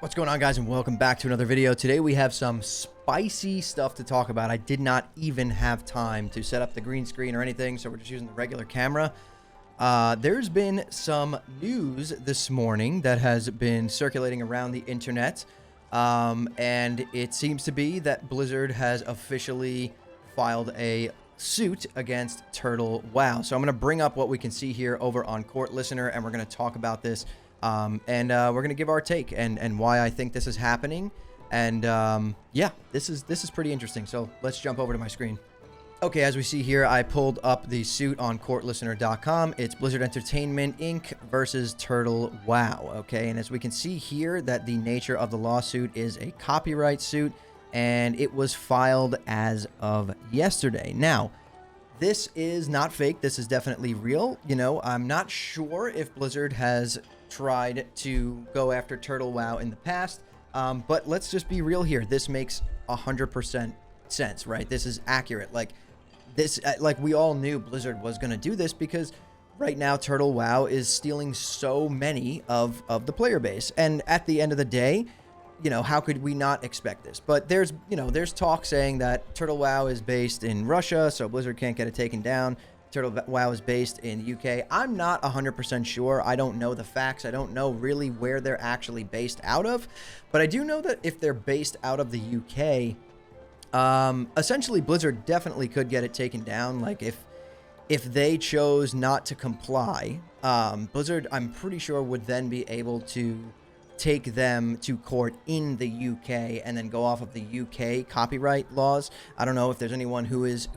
What's going on, guys, and welcome back to another video. Today we have some spicy stuff to talk about. I did not even have time to set up the green screen or anything, so we're just using the regular camera. There's been some news this morning that has been circulating around the internet, and it seems to be that Blizzard has officially filed a suit against Turtle WoW. So I'm going to bring up what we can see here over on Court Listener, and we're going to talk about this. We're going to give our take and why I think this is happening. And yeah, this is pretty interesting. So let's jump over to my screen. Okay, as we see here, I pulled up the suit on courtlistener.com. It's Blizzard Entertainment Inc. versus Turtle WoW. Okay, and as we can see here, that the nature of the lawsuit is a copyright suit, and it was filed as of yesterday. Now, this is not fake. This is definitely real. You know, I'm not sure if Blizzard has tried to go after Turtle WoW in the past, but let's just be real here. This makes 100% sense, right? This is accurate. Like we all knew Blizzard was going to do this because right now Turtle WoW is stealing so many of the player base, and at the end of the day, you know, how could we not expect this? But there's talk saying that Turtle WoW is based in Russia, so Blizzard can't get it taken down. Turtle WoW is based in the UK. I'm not 100% sure. I don't know the facts. I don't know really where they're actually based out of. But I do know that if they're based out of the UK, essentially Blizzard definitely could get it taken down. Like if they chose not to comply, Blizzard, I'm pretty sure, would then be able to take them to court in the UK and then go off of the UK copyright laws. I don't know if there's anyone who is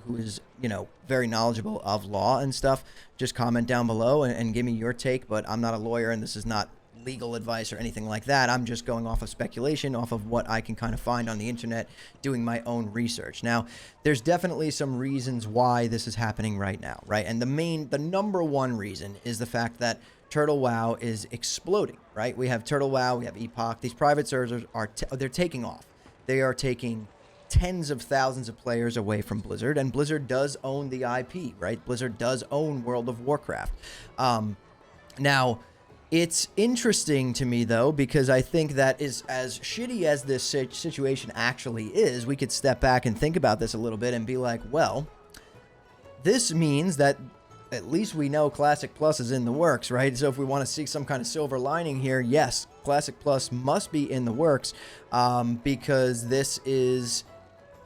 you know, very knowledgeable of law and stuff. Just comment down below and give me your take, but I'm not a lawyer and this is not legal advice or anything like that. I'm just going off of speculation, off of what I can kind of find on the internet, doing my own research. Now, there's definitely some reasons why this is happening right now, right? And the number one reason is the fact that Turtle WoW is exploding, right? We have Turtle WoW, we have Epoch. These private servers they're taking off. They are taking tens of thousands of players away from Blizzard, and Blizzard does own the IP, right? Blizzard does own World of Warcraft. Now, it's interesting to me, though, because I think that is as shitty as this situation actually is, we could step back and think about this a little bit and be like, well, this means that at least we know Classic Plus is in the works, right? So if we want to see some kind of silver lining here, yes, Classic Plus must be in the works, because this is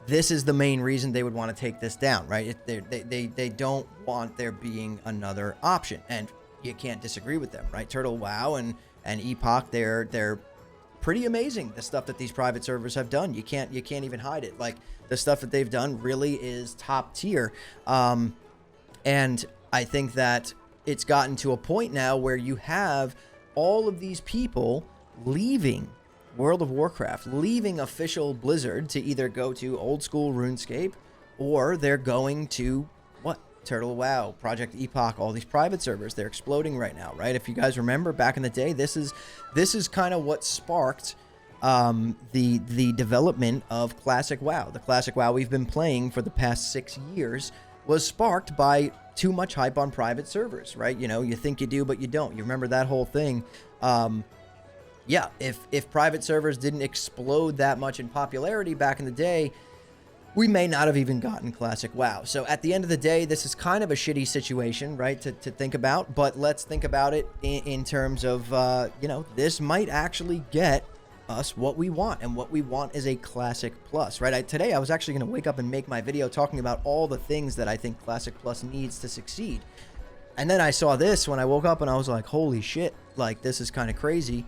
the main reason they would want to take this down, right? They don't want there being another option, and you can't disagree with them, right? Turtle WoW and Epoch, they're pretty amazing. The stuff that these private servers have done, you can't even hide it. Like, the stuff that they've done really is top tier, and I think that it's gotten to a point now where you have all of these people leaving World of Warcraft, leaving official Blizzard to either go to old school RuneScape, or they're going to Turtle WoW, Project Epoch, all these private servers. They're exploding right now, right? If you guys remember back in the day, this is kind of what sparked the development of Classic WoW. The Classic WoW we've been playing for the past 6 years was sparked by too much hype on private servers, right? You know, you think you do, but you don't. You remember that whole thing. Yeah, if private servers didn't explode that much in popularity back in the day, we may not have even gotten Classic WoW. So at the end of the day, this is kind of a shitty situation, right, to think about. But let's think about it in terms of, you know, this might actually get us what we want, and what we want is a Classic Plus, right? Today I was actually going to wake up and make my video talking about all the things that I think Classic Plus needs to succeed, and then I saw this when I woke up and I was like, holy shit, like, this is kind of crazy.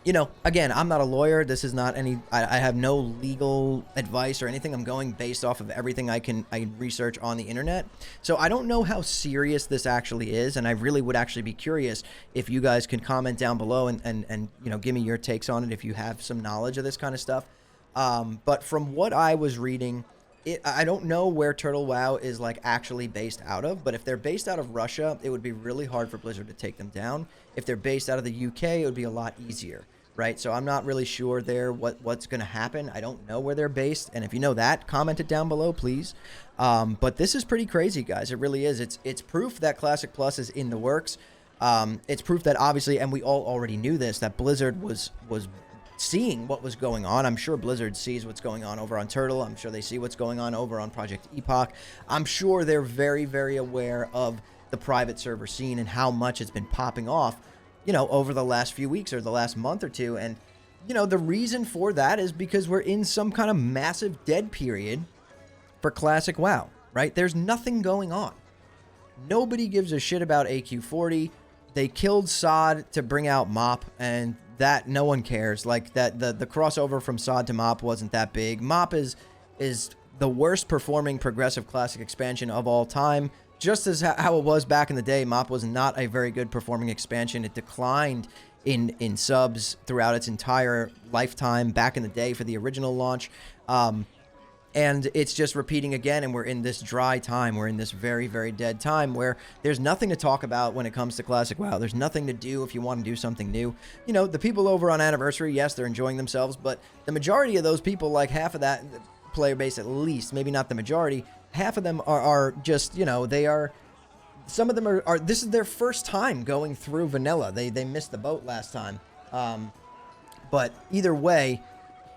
You know, again, I'm not a lawyer. This is not I have no legal advice or anything. I'm going based off of everything I can research on the internet. So I don't know how serious this actually is, and I really would actually be curious if you guys can comment down below and you know, give me your takes on it if you have some knowledge of this kind of stuff. But from what I was reading, I don't know where Turtle WoW is like actually based out of, but if they're based out of Russia, it would be really hard for Blizzard to take them down. If they're based out of the UK, it would be a lot easier, right? So I'm not really sure there what's going to happen. I don't know where they're based, and if you know that, comment it down below, please. But this is pretty crazy, guys. It really is. It's proof that Classic Plus is in the works. It's proof that obviously, and we all already knew this, that Blizzard was seeing what was going on. I'm sure Blizzard sees what's going on over on Turtle. I'm sure they see what's going on over on Project Epoch. I'm sure they're very, very aware of the private server scene and how much it's been popping off, you know, over the last few weeks or the last month or two. And, you know, the reason for that is because we're in some kind of massive dead period for Classic WoW, right? There's nothing going on. Nobody gives a shit about AQ40. They killed Sod to bring out Mop, and that no one cares. Like, that the crossover from Sod to Mop wasn't that big. Mop is the worst performing progressive classic expansion of all time. Just as how it was back in the day, Mop was not a very good performing expansion. It declined in subs throughout its entire lifetime back in the day for the original launch. And it's just repeating again, and we're in this dry time. We're in this very, very dead time where there's nothing to talk about when it comes to Classic WoW. There's nothing to do if you want to do something new. You know, the people over on Anniversary, yes, they're enjoying themselves, but the majority of those people, like half of that player base at least, maybe not the majority, half of them are just, you know, they are, some of them are this is their first time going through vanilla. They missed the boat last time. But either way,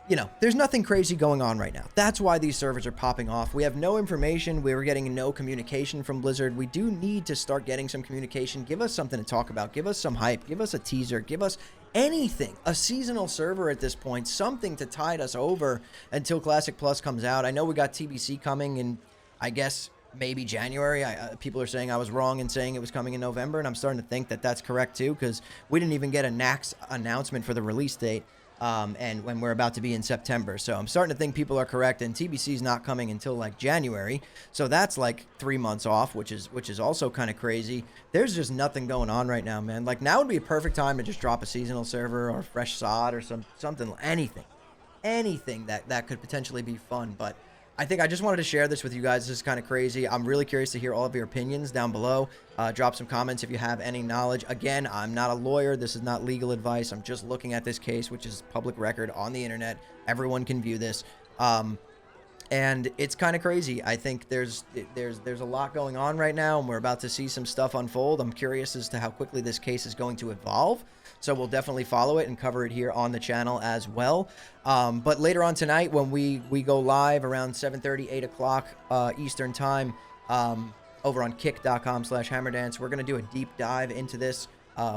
you know, there's nothing crazy going on right now. That's why these servers are popping off. We have no information. We were getting no communication from Blizzard. We do need to start getting some communication. Give us something to talk about. Give us some hype. Give us a teaser. Give us anything. A seasonal server at this point. Something to tide us over until Classic Plus comes out. I know we got TBC coming in, I guess, maybe January. People are saying I was wrong in saying it was coming in November, and I'm starting to think that that's correct too, because we didn't even get a Nax announcement for the release date. And when we're about to be in September. So I'm starting to think people are correct, and TBC is not coming until like January. So that's like 3 months off, which is also kind of crazy. There's just nothing going on right now, man. Like, now would be a perfect time to just drop a seasonal server or fresh sod or something, anything that could potentially be fun. But I think I just wanted to share this with you guys. This is kind of crazy. I'm really curious to hear all of your opinions down below. Drop some comments if you have any knowledge. Again, I'm not a lawyer. This is not legal advice. I'm just looking at this case, which is public record on the internet. Everyone can view this. And it's kind of crazy. I think there's a lot going on right now, and we're about to see some stuff unfold. I'm curious as to how quickly this case is going to evolve. So we'll definitely follow it and cover it here on the channel as well. But later on tonight, when we go live around 7:30, 8 o'clock Eastern time, over on kick.com/hammerdance, we're going to do a deep dive into this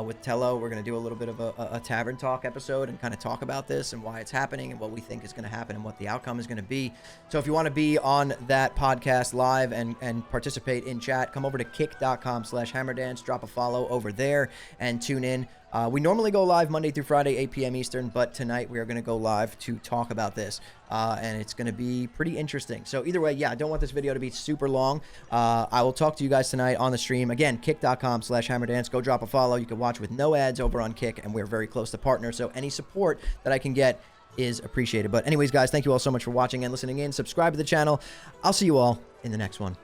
with Tello. We're going to do a little bit of a tavern talk episode and kind of talk about this and why it's happening and what we think is going to happen and what the outcome is going to be. So if you want to be on that podcast live and participate in chat, come over to kick.com/hammerdance, drop a follow over there and tune in. We normally go live Monday through Friday, 8 p.m. Eastern, but tonight we are going to go live to talk about this, and it's going to be pretty interesting. So either way, yeah, I don't want this video to be super long. I will talk to you guys tonight on the stream. Again, kick.com/hammerdance. Go drop a follow. You can watch with no ads over on Kick, and we're very close to partner, so any support that I can get is appreciated. But anyways, guys, thank you all so much for watching and listening in. Subscribe to the channel. I'll see you all in the next one.